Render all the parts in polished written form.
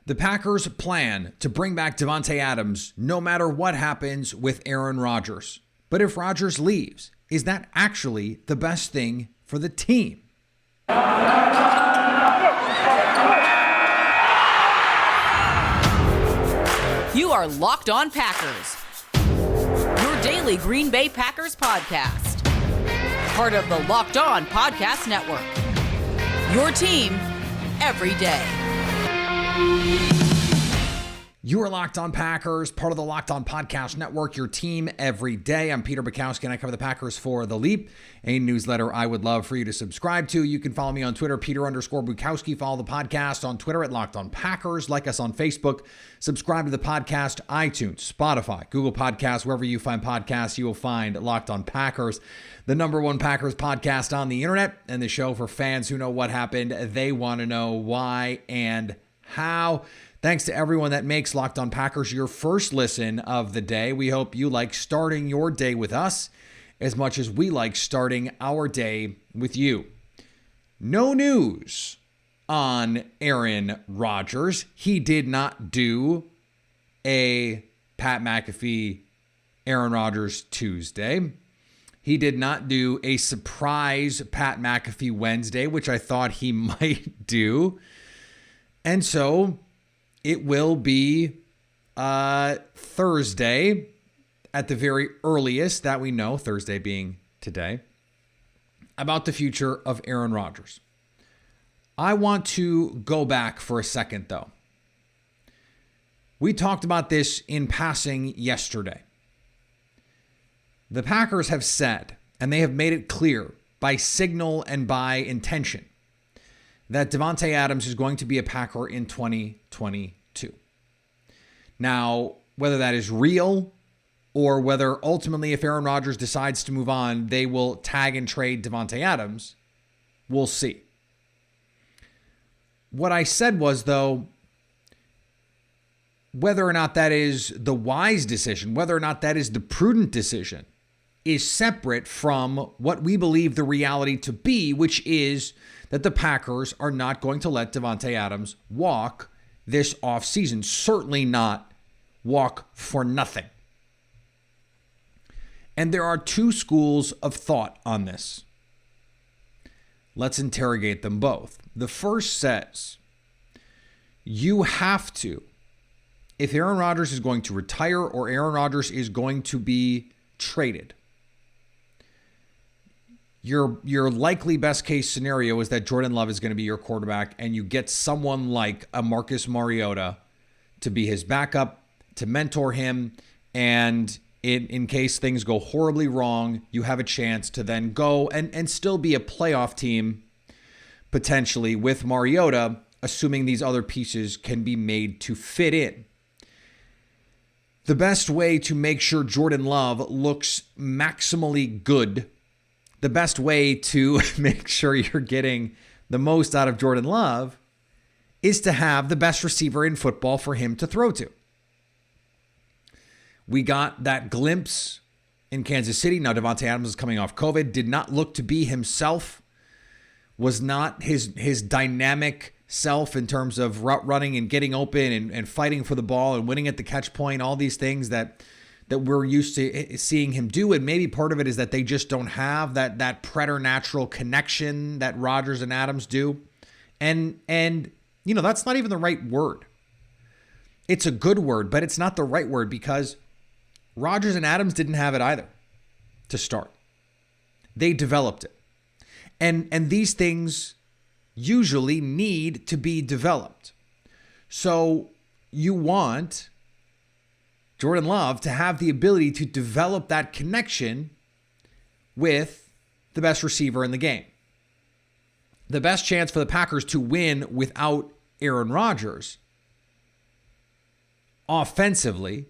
The Packers plan to bring back Davante Adams no matter what happens with Aaron Rodgers. But if Rodgers leaves, is that actually the best thing for the team? You are Locked On Packers, your daily Green Bay Packers podcast. Part of the Locked On Podcast Network, your team every day. You are Locked On Packers, part of the Locked On Podcast Network, your team every day. I'm Peter Bukowski, and I cover the Packers for The Leap, a newsletter I would love for you to subscribe to. You can follow me on Twitter, Peter_Bukowski. Follow the podcast on Twitter at Locked On Packers. Like us on Facebook. Subscribe to the podcast, iTunes, Spotify, Google Podcasts. Wherever you find podcasts, you will find Locked On Packers, the number one Packers podcast on the internet, and the show for fans who know what happened. They want to know why and how. Thanks to everyone that makes Locked On Packers your first listen of the day. We hope you like starting your day with us as much as we like starting our day with you. No news on Aaron Rodgers. He did not do a Pat McAfee Aaron Rodgers Tuesday. He did not do a surprise Pat McAfee Wednesday, which I thought he might do. And so it will be Thursday at the very earliest that we know, Thursday being today, about the future of Aaron Rodgers. I want to go back for a second, though. We talked about this in passing yesterday. The Packers have said, and they have made it clear by signal and by intention, that Davante Adams is going to be a Packer in 2022. Now, whether that is real or whether ultimately if Aaron Rodgers decides to move on, they will tag and trade Davante Adams, we'll see. What I said was, though, whether or not that is the wise decision, whether or not that is the prudent decision, is separate from what we believe the reality to be, which is that the Packers are not going to let Davante Adams walk this offseason. Certainly not walk for nothing. And there are two schools of thought on this. Let's interrogate them both. The first says, you have to, if Aaron Rodgers is going to retire or Aaron Rodgers is going to be traded, your likely best case scenario is that Jordan Love is going to be your quarterback and you get someone like a Marcus Mariota to be his backup, to mentor him, and in case things go horribly wrong, you have a chance to then go and still be a playoff team potentially with Mariota, assuming these other pieces can be made to fit in. The best way to make sure Jordan Love looks maximally good, the best way to make sure you're getting the most out of Jordan Love is to have the best receiver in football for him to throw to. We got that glimpse in Kansas City. Now, Davante Adams is coming off COVID, did not look to be himself, was not his dynamic self in terms of route running and getting open and fighting for the ball and winning at the catch point, all these things that we're used to seeing him do. And maybe part of it is that they just don't have that preternatural connection that Rodgers and Adams do. And you know, that's not even the right word. It's a good word, but it's not the right word because Rodgers and Adams didn't have it either to start. They developed it. And these things usually need to be developed. So you want Jordan Love to have the ability to develop that connection with the best receiver in the game. The best chance for the Packers to win without Aaron Rodgers offensively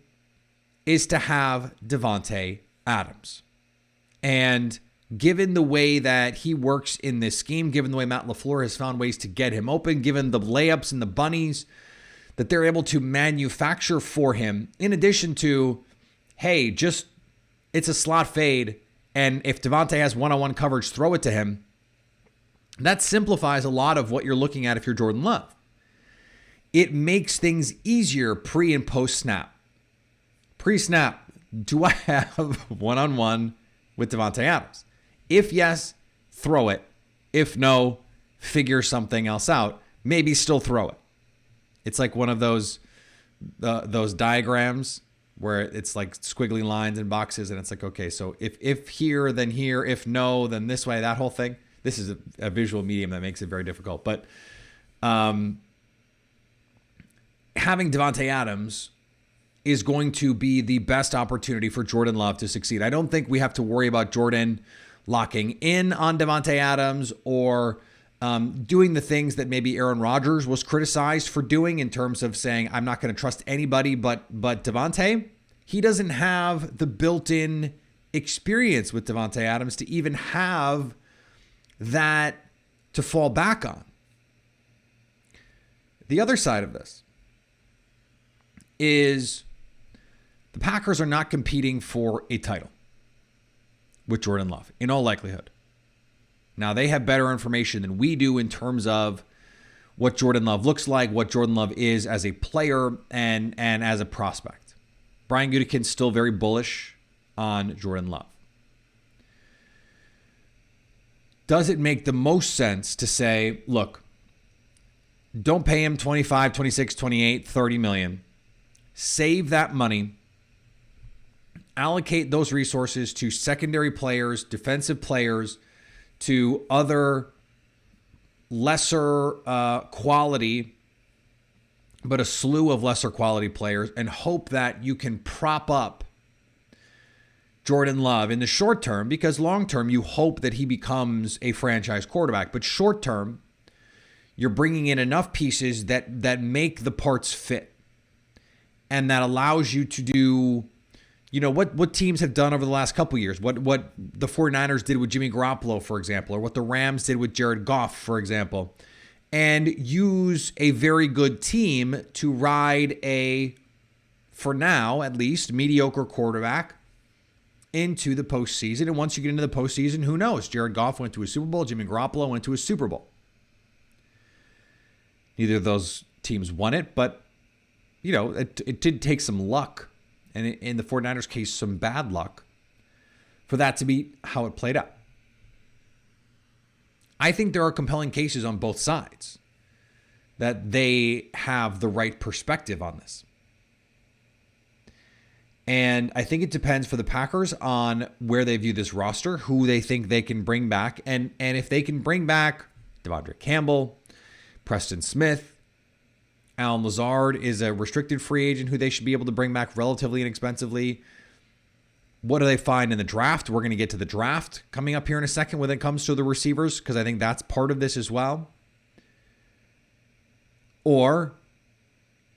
is to have Davante Adams. And given the way that he works in this scheme, given the way Matt LaFleur has found ways to get him open, given the layups and the bunnies that they're able to manufacture for him, in addition to, hey, just it's a slot fade, and if Davante has one-on-one coverage, throw it to him. That simplifies a lot of what you're looking at if you're Jordan Love. it makes things easier pre and post snap. Pre-snap, do I have one-on-one with Davante Adams? If yes, throw it. If no, figure something else out. Maybe still throw it. It's like one of those diagrams where it's like squiggly lines and boxes, and it's like, okay, so if here, then here. If no, then this way. That whole thing. This is a visual medium that makes it very difficult. But having Davante Adams is going to be the best opportunity for Jordan Love to succeed. I don't think we have to worry about Jordan locking in on Davante Adams or doing the things that maybe Aaron Rodgers was criticized for doing in terms of saying, I'm not going to trust anybody but Davante. He doesn't have the built-in experience with Davante Adams to even have that to fall back on. The other side of this is the Packers are not competing for a title with Jordan Love, in all likelihood. Now, they have better information than we do in terms of what Jordan Love looks like, what Jordan Love is as a player and as a prospect. Brian Gutekunst's still very bullish on Jordan Love. Does it make the most sense to say, look, don't pay him 25, 26, 28, 30 million. Save that money. Allocate those resources to secondary players, defensive players, to other lesser quality, but a slew of lesser quality players, and hope that you can prop up Jordan Love in the short term, because long term, you hope that he becomes a franchise quarterback. But short term, you're bringing in enough pieces that make the parts fit, and that allows you to do, you know, what teams have done over the last couple of years, what the 49ers did with Jimmy Garoppolo, for example, or what the Rams did with Jared Goff, for example, and use a very good team to ride a, for now at least, mediocre quarterback into the postseason. And once you get into the postseason, who knows? Jared Goff went to a Super Bowl. Jimmy Garoppolo went to a Super Bowl. Neither of those teams won it, but, you know, it did take some luck, and in the 49ers case, some bad luck, for that to be how it played out. I think there are compelling cases on both sides that they have the right perspective on this. And I think it depends for the Packers on where they view this roster, who they think they can bring back. And if they can bring back Devondre Campbell, Preston Smith, Alan Lazard is a restricted free agent who they should be able to bring back relatively inexpensively. What do they find in the draft? We're going to get to the draft coming up here in a second when it comes to the receivers, because I think that's part of this as well. Or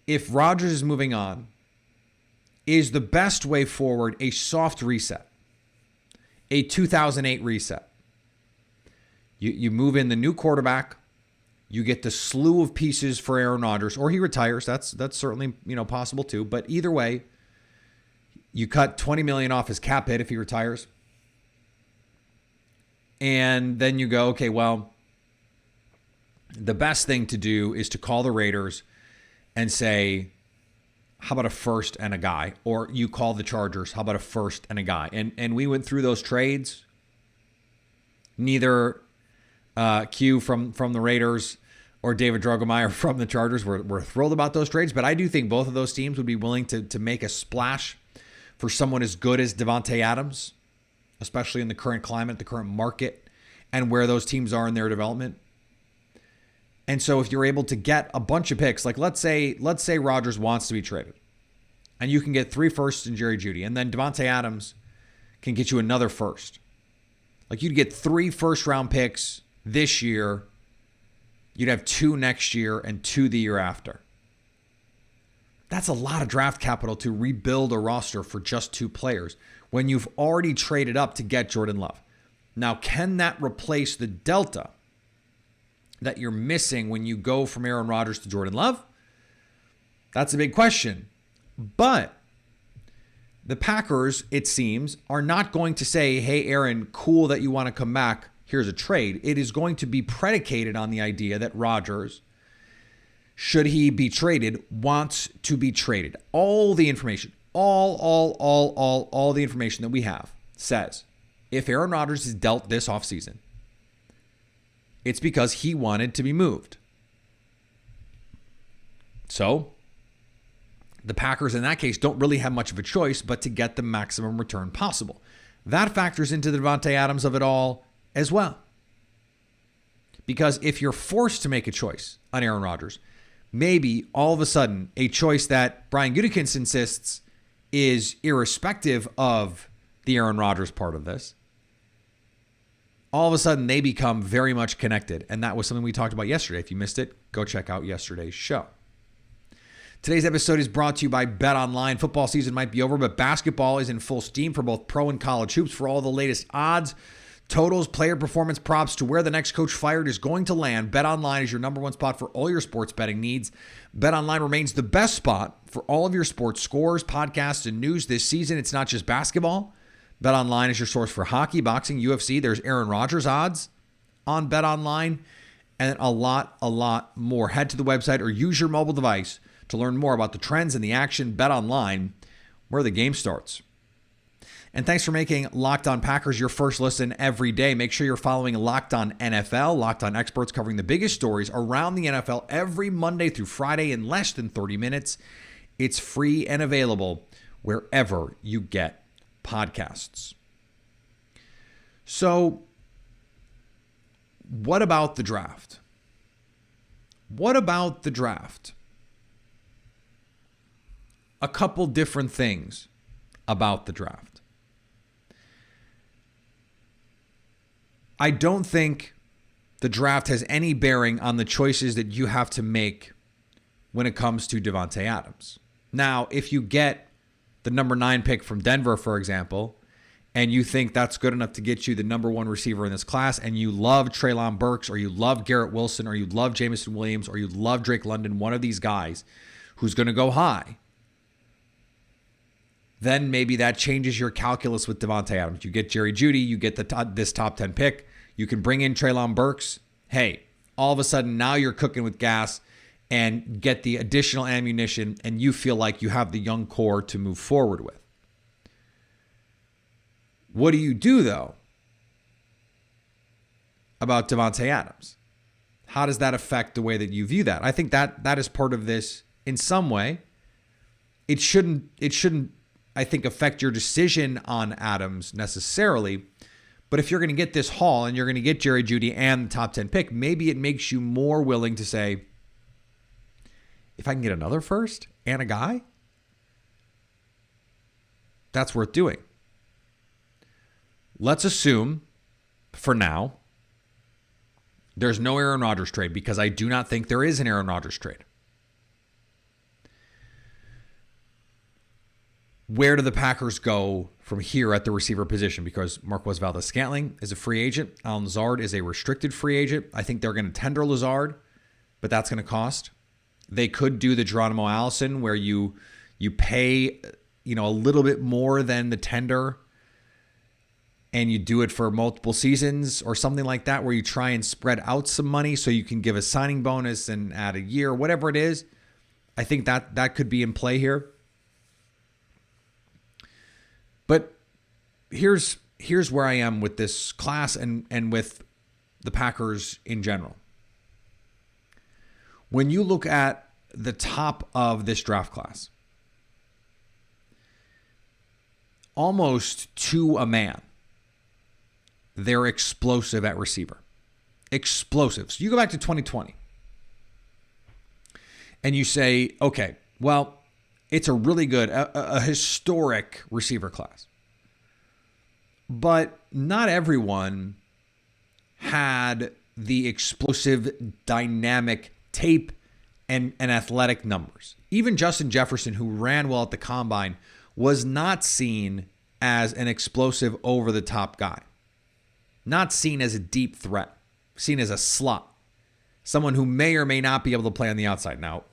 if Rodgers is moving on, is the best way forward a soft reset, a 2008 reset? You move in the new quarterback, you get the slew of pieces for Aaron Rodgers, or he retires. That's certainly, you know, possible too. But either way, you cut $20 million off his cap hit if he retires, and then you go, okay, well, the best thing to do is to call the Raiders and say, how about a first and a guy? Or you call the Chargers, how about a first and a guy? And we went through those trades. Neither Q from the Raiders or David Drogemeyer from the Chargers were thrilled about those trades, but I do think both of those teams would be willing to make a splash for someone as good as Davante Adams, especially in the current climate, the current market, and where those teams are in their development. And so if you're able to get a bunch of picks, like let's say Rodgers wants to be traded, and you can get 3 firsts in Jerry Jeudy, and then Davante Adams can get you another first. Like you'd get 3 first-round picks this year, you'd have 2 next year and 2 the year after. That's a lot of draft capital to rebuild a roster for just 2 players when you've already traded up to get Jordan Love. Now, can that replace the delta that you're missing when you go from Aaron Rodgers to Jordan Love? That's a big question. But the Packers, it seems, are not going to say, hey, Aaron, cool that you want to come back. Here's a trade. It is going to be predicated on the idea that Rodgers should he be traded, wants to be traded. All the information, all the information that we have says if Aaron Rodgers is dealt this offseason, it's because he wanted to be moved. So the Packers in that case don't really have much of a choice but to get the maximum return possible. That factors into the Davante Adams of it all as well. Because if you're forced to make a choice on Aaron Rodgers, maybe all of a sudden a choice that Brian Gutekunst insists is irrespective of the Aaron Rodgers part of this, all of a sudden they become very much connected. And that was something we talked about yesterday. If you missed it, go check out yesterday's show. Today's episode is brought to you by BetOnline. Football season might be over, but basketball is in full steam for both pro and college hoops. For all the latest odds, totals, player performance props to where the next coach fired is going to land, BetOnline is your number one spot for all your sports betting needs. BetOnline remains the best spot for all of your sports scores, podcasts, and news this season. It's not just basketball. BetOnline is your source for hockey, boxing, UFC. There's Aaron Rodgers odds on BetOnline, and a lot more. Head to the website or use your mobile device to learn more about the trends and the action. BetOnline, where the game starts. And thanks for making Locked On Packers your first listen every day. Make sure you're following Locked On NFL, Locked On experts covering the biggest stories around the NFL every Monday through Friday in less than 30 minutes. It's free and available wherever you get podcasts. So, what about the draft? What about the draft? A couple different things about the draft. I don't think the draft has any bearing on the choices that you have to make when it comes to Davante Adams. Now, if you get the number 9 pick from Denver, for example, and you think that's good enough to get you the number 1 receiver in this class, and you love Treylon Burks, or you love Garrett Wilson, or you love Jameson Williams, or you love Drake London, one of these guys who's going to go high, then maybe that changes your calculus with Davante Adams. You get Jerry Jeudy, you get this top 10 pick, you can bring in Treylon Burks. Hey, all of a sudden now you're cooking with gas and get the additional ammunition, and you feel like you have the young core to move forward with. What do you do, though, about Davante Adams? How does that affect the way that you view that? I think that is part of this in some way. It shouldn't, I think, affect your decision on Adams necessarily. But if you're going to get this haul and you're going to get Jerry Jeudy and the top 10 pick, maybe it makes you more willing to say, if I can get another first and a guy, that's worth doing. Let's assume, for now, there's no Aaron Rodgers trade, because I do not think there is an Aaron Rodgers trade. Where do the Packers go from here at the receiver position? Because Marquez Valdes-Scantling is a free agent. Allen Lazard is a restricted free agent. I think they're going to tender Lazard, but that's going to cost. They could do the Geronimo Allison, where you pay a little bit more than the tender, and you do it for multiple seasons or something like that, where you try and spread out some money so you can give a signing bonus and add a year, whatever it is. I think that could be in play here. But here's where I am with this class and with the Packers in general. When you look at the top of this draft class, almost to a man, they're explosive at receiver. Explosive. So you go back to 2020 and you say, okay, well, it's a really good, a historic receiver class. But not everyone had the explosive, dynamic tape and athletic numbers. Even Justin Jefferson, who ran well at the combine, was not seen as an explosive, over-the-top guy. Not seen as a deep threat. Seen as a slot. Someone who may or may not be able to play on the outside. Now,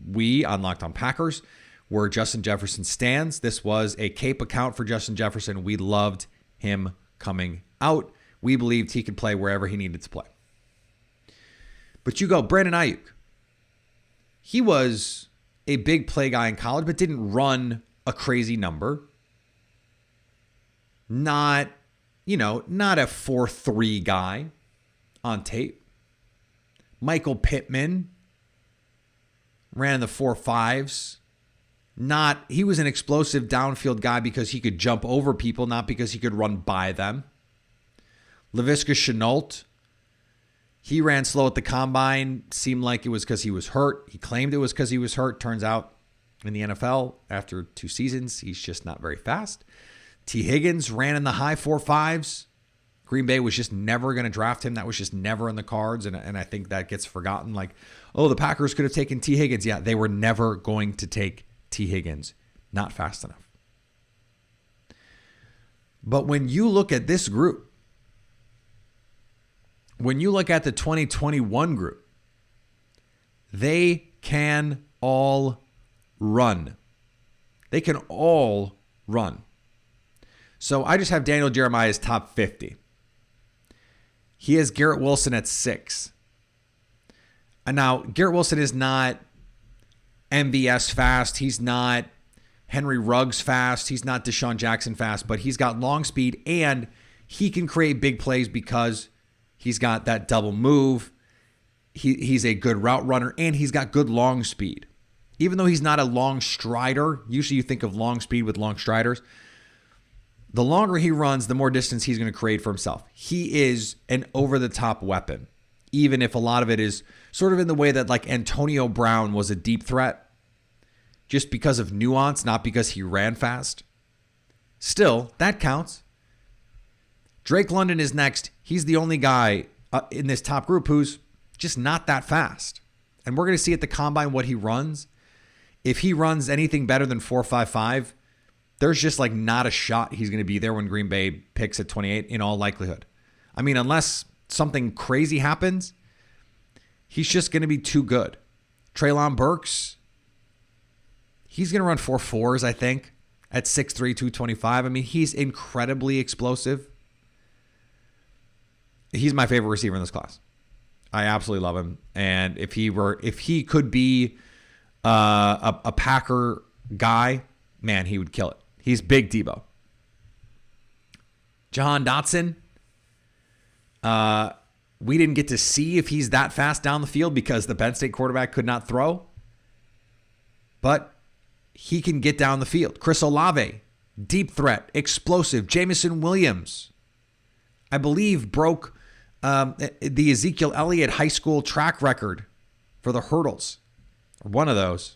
we on Locked On Packers, where Justin Jefferson stands, this was a cape account for Justin Jefferson. We loved him coming out. We believed he could play wherever he needed to play. But you go, Brandon Ayuk. he was a big play guy in college, but didn't run a crazy number. Not a 4.3 guy on tape. Michael Pittman ran in the 4.5s. He was an explosive downfield guy because he could jump over people, not because he could run by them. Laviska Shenault, he ran slow at the combine. Seemed like it was because he was hurt. He claimed it was because he was hurt. Turns out in the NFL, after 2 seasons, he's just not very fast. T. Higgins ran in the high 4.5s. Green Bay was just never going to draft him. That was just never in the cards. And I think that gets forgotten. Like, oh, the Packers could have taken T. Higgins. Yeah, they were never going to take T. Higgins. Not fast enough. But when you look at this group, when you look at the 2021 group, they can all run. They can all run. So I just have Daniel Jeremiah's top 50. He has Garrett Wilson at 6. And now, Garrett Wilson is not MVS fast. He's not Henry Ruggs fast. He's not Deshaun Jackson fast. But he's got long speed, and he can create big plays because he's got that double move. He's a good route runner, and he's got good long speed. Even though he's not a long strider, usually you think of long speed with long striders. The longer he runs, the more distance he's going to create for himself. He is an over-the-top weapon, even if a lot of it is sort of in the way that like Antonio Brown was a deep threat, just because of nuance, not because he ran fast. Still, that counts. Drake London is next. He's the only guy in this top group who's just not that fast. And we're going to see at the combine what he runs. If he runs anything better than 4.55, there's just like not a shot he's going to be there when Green Bay picks at 28 in all likelihood. I mean, unless something crazy happens, he's just going to be too good. Treylon Burks, he's going to run 4.4s, I think, at 6'3", 225. I mean, he's incredibly explosive. He's my favorite receiver in this class. I absolutely love him. And if he could be a Packer guy, man, he would kill it. He's big Debo. Jahan Dotson, we didn't get to see if he's that fast down the field because the Penn State quarterback could not throw. But he can get down the field. Chris Olave, deep threat, explosive. Jamison Williams, I believe, broke the Ezekiel Elliott high school track record for the hurdles. Or one of those.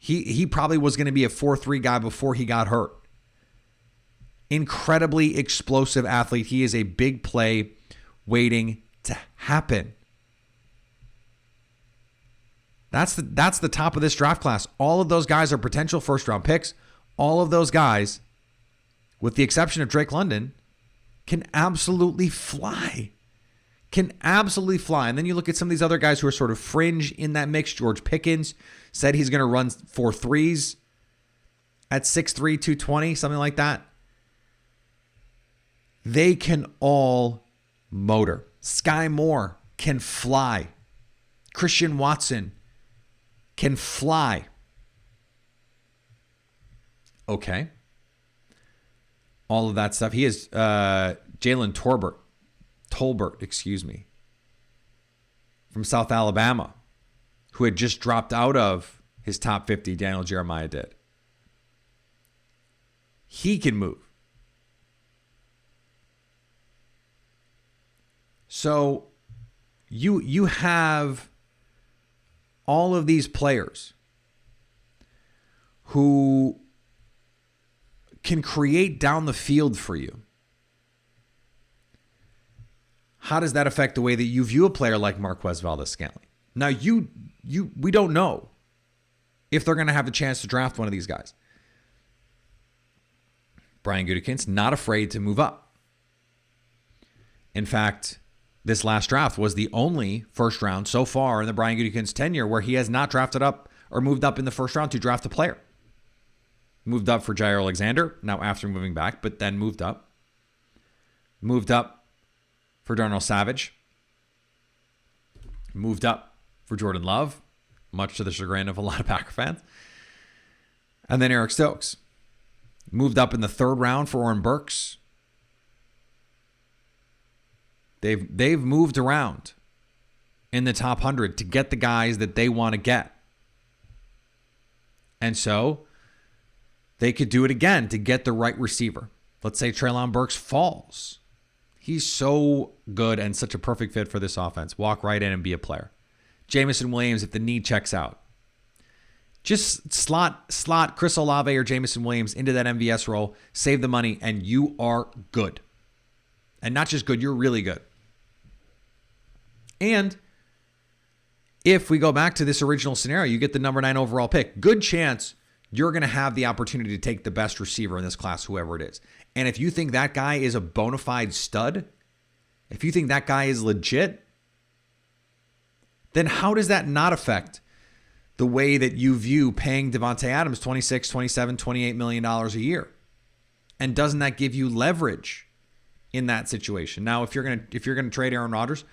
He probably was going to be a 4.3 guy before he got hurt. Incredibly explosive athlete. He is a big play waiting to happen. That's the top of this draft class. All of those guys are potential first-round picks. All of those guys, with the exception of Drake London, can absolutely fly. Can absolutely fly. And then you look at some of these other guys who are sort of fringe in that mix. George Pickens said he's going to run 4.3s at 6'3", 220, something like that. They can all motor. Sky Moore can fly. Christian Watson can fly. Okay. All of that stuff. He is Jalen Tolbert, from South Alabama, who had just dropped out of his top 50. Daniel Jeremiah did. He can move. So you have all of these players who can create down the field for you. How does that affect the way that you view a player like Marquez Valdes-Scantling? Now, we don't know if they're going to have the chance to draft one of these guys. Brian Gutekunst's not afraid to move up. In fact, this last draft was the only first round so far in the Brian Gutekunst tenure where he has not drafted up or moved up in the first round to draft a player. Moved up for Jair Alexander, now after moving back, but then moved up. Moved up for Darnell Savage. Moved up for Jordan Love. much to the chagrin of a lot of Packer fans. And then Eric Stokes moved up in the third round for Oren Burks. They've moved around in the top 100 to get the guys that they want to get. And so they could do it again to get the right receiver. Let's say Treylon Burks falls. He's so good and such a perfect fit for this offense. Walk right in and be a player. Jameson Williams, if the need checks out. Just slot Chris Olave or Jameson Williams into that MVS role, save the money, and you are good. And not just good, you're really good. And if we go back to this original scenario, you get the number 9 overall pick. Good chance you're going to have the opportunity to take the best receiver in this class, whoever it is. And if you think that guy is a bona fide stud, if you think that guy is legit, then how does that not affect the way that you view paying Davante Adams $26, $27, $28 million a year? And doesn't that give you leverage in that situation? Now, if you're gonna trade Aaron Rodgers,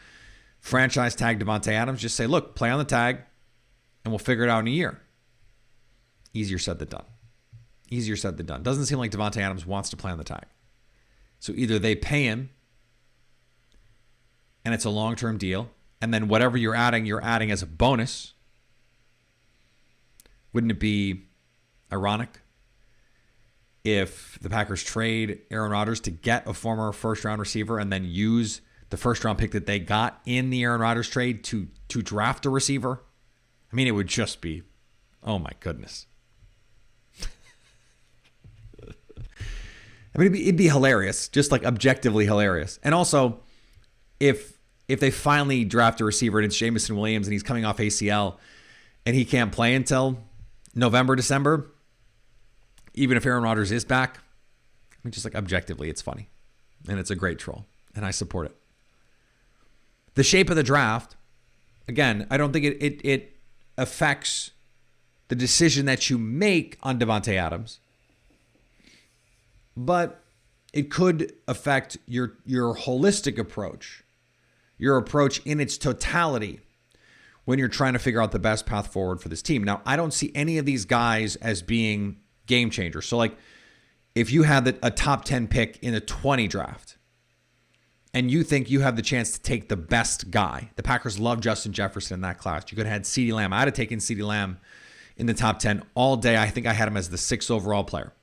franchise tag Davante Adams, just say, look, play on the tag, and we'll figure it out in a year. Easier said than done. Easier said than done. Doesn't seem like Davante Adams wants to play on the tag. So either they pay him, and it's a long-term deal, and then whatever you're adding as a bonus. Wouldn't it be ironic if the Packers trade Aaron Rodgers to get a former first-round receiver and then use the first-round pick that they got in the Aaron Rodgers trade to draft a receiver? I mean, it would just be, oh my goodness. I mean, it'd be hilarious, just like objectively hilarious. And also, if they finally draft a receiver and it's Jameson Williams and he's coming off ACL and he can't play until November, December, even if Aaron Rodgers is back, I mean, just like objectively, it's funny. And it's a great troll. And I support it. The shape of the draft, again, I don't think it affects the decision that you make on Davante Adams. But it could affect your holistic approach, your approach in its totality when you're trying to figure out the best path forward for this team. Now, I don't see any of these guys as being game changers. So, like, if you had a top 10 pick in the 20 draft and you think you have the chance to take the best guy, the Packers love Justin Jefferson in that class. You could have had CeeDee Lamb. I'd have taken CeeDee Lamb in the top 10 all day. I think I had him as the 6th overall player.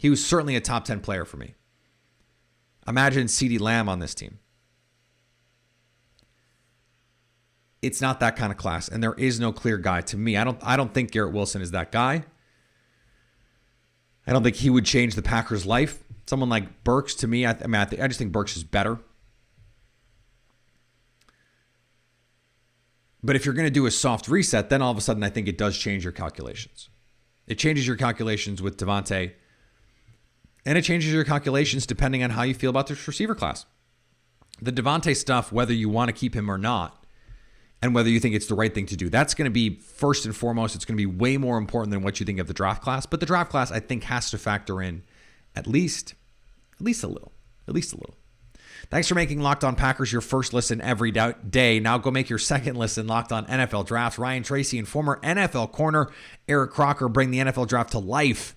He was certainly a top 10 player for me. Imagine CeeDee Lamb on this team. It's not that kind of class, and there is no clear guy to me. I don't think Garrett Wilson is that guy. I don't think he would change the Packers' life. Someone like Burks, to me, I just think Burks is better. But if you're going to do a soft reset, then all of a sudden I think it does change your calculations. It changes your calculations with Davante, and it changes your calculations depending on how you feel about this receiver class. The Davante stuff, whether you want to keep him or not, and whether you think it's the right thing to do, that's going to be first and foremost. It's going to be way more important than what you think of the draft class. But the draft class, I think, has to factor in at least a little. Thanks for making Locked On Packers your first listen every day. Now go make your second listen Locked On NFL Drafts. Ryan Tracy and former NFL corner Eric Crocker bring the NFL Draft to life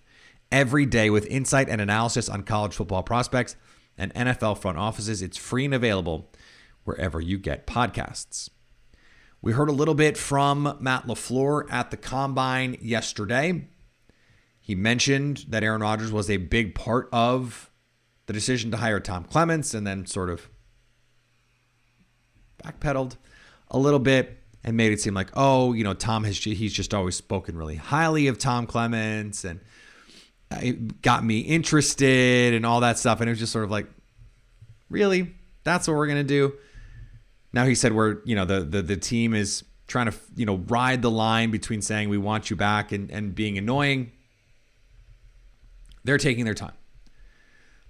every day with insight and analysis on college football prospects and NFL front offices. It's free and available wherever you get podcasts. We heard a little bit from Matt LaFleur at the Combine yesterday. He mentioned that Aaron Rodgers was a big part of the decision to hire Tom Clements, and then sort of backpedaled a little bit and made it seem like, Tom he's just always spoken really highly of Tom Clements, and it got me interested and all that stuff. And it was just sort of like, really? That's what we're going to do? Now he said the team is trying to, ride the line between saying we want you back and being annoying. They're taking their time.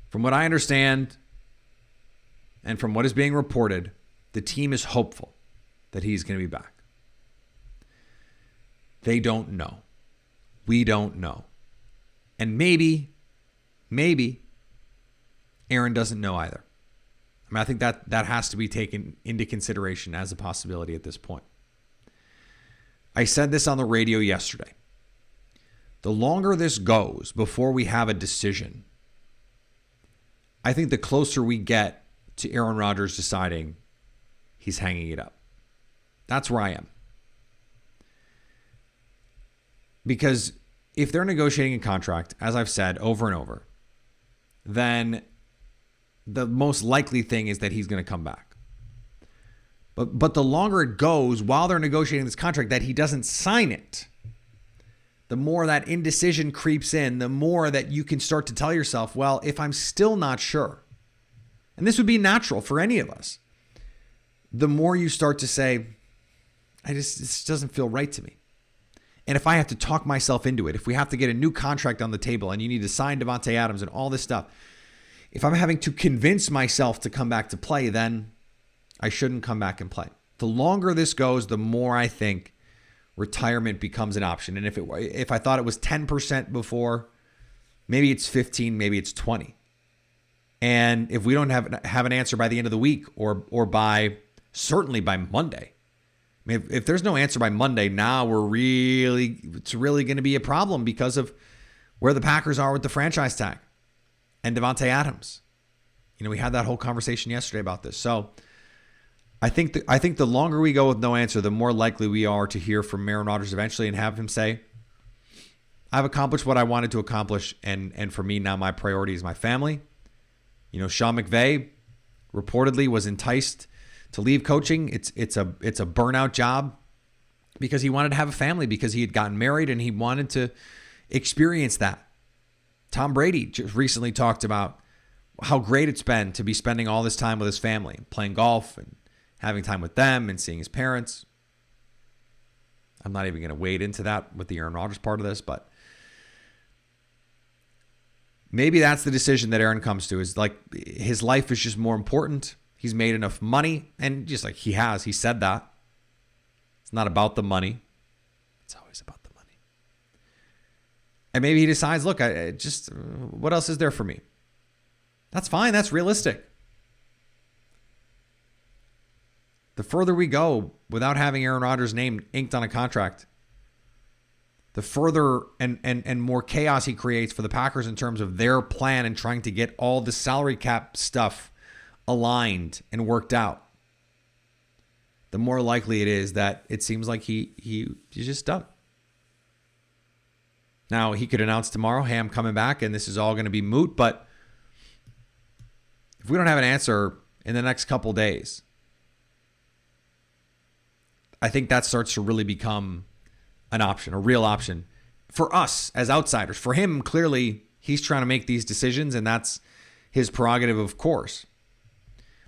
From what I understand and from what is being reported, the team is hopeful that he's going to be back. They don't know. We don't know. And maybe Aaron doesn't know either. I mean, I think that has to be taken into consideration as a possibility at this point. I said this on the radio yesterday. The longer this goes before we have a decision, I think the closer we get to Aaron Rodgers deciding he's hanging it up. That's where I am. Because if they're negotiating a contract, as I've said over and over, then the most likely thing is that he's going to come back. But the longer it goes while they're negotiating this contract that he doesn't sign it, the more that indecision creeps in, the more that you can start to tell yourself, well, if I'm still not sure, and this would be natural for any of us, the more you start to say, this doesn't feel right to me. And if I have to talk myself into it, if we have to get a new contract on the table and you need to sign Davante Adams and all this stuff, if I'm having to convince myself to come back to play, then I shouldn't come back and play. The longer this goes, the more I think retirement becomes an option. And if I thought it was 10% before, maybe it's 15, maybe it's 20. And if we don't have an answer by the end of the week or certainly by Monday, I mean, if there's no answer by Monday, now it's really going to be a problem because of where the Packers are with the franchise tag and Davante Adams. We had that whole conversation yesterday about this. So I think the longer we go with no answer, the more likely we are to hear from Aaron Rodgers eventually and have him say, I've accomplished what I wanted to accomplish, and for me now my priority is my family. Sean McVay reportedly was enticed to leave coaching. It's a burnout job because he wanted to have a family, because he had gotten married and he wanted to experience that. Tom Brady just recently talked about how great it's been to be spending all this time with his family, playing golf and having time with them and seeing his parents. I'm not even going to wade into that with the Aaron Rodgers part of this, but maybe that's the decision that Aaron comes to, is like his life is just more important. He's made enough money, and just like he said that. It's not about the money. It's always about the money. And maybe he decides, look, what else is there for me? That's fine. That's realistic. The further we go without having Aaron Rodgers' name inked on a contract, the further and more chaos he creates for the Packers in terms of their plan and trying to get all the salary cap stuff aligned and worked out, the more likely it is that it seems like he's just done. Now, he could announce tomorrow, hey, I'm coming back and this is all going to be moot, but if we don't have an answer in the next couple days, I think that starts to really become an option, a real option for us as outsiders. For him, clearly, he's trying to make these decisions, and that's his prerogative, of course.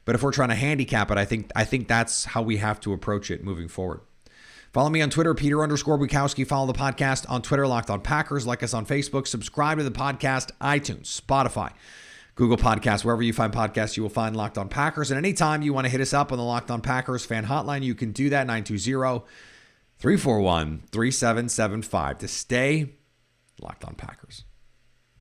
But if we're trying to handicap it, I think that's how we have to approach it moving forward. Follow me on Twitter, Peter_Bukowski. Follow the podcast on Twitter, Locked On Packers. Like us on Facebook. Subscribe to the podcast, iTunes, Spotify, Google Podcasts. Wherever you find podcasts, you will find Locked On Packers. And anytime you want to hit us up on the Locked On Packers fan hotline, you can do that, 920-341-3775, to stay Locked On Packers.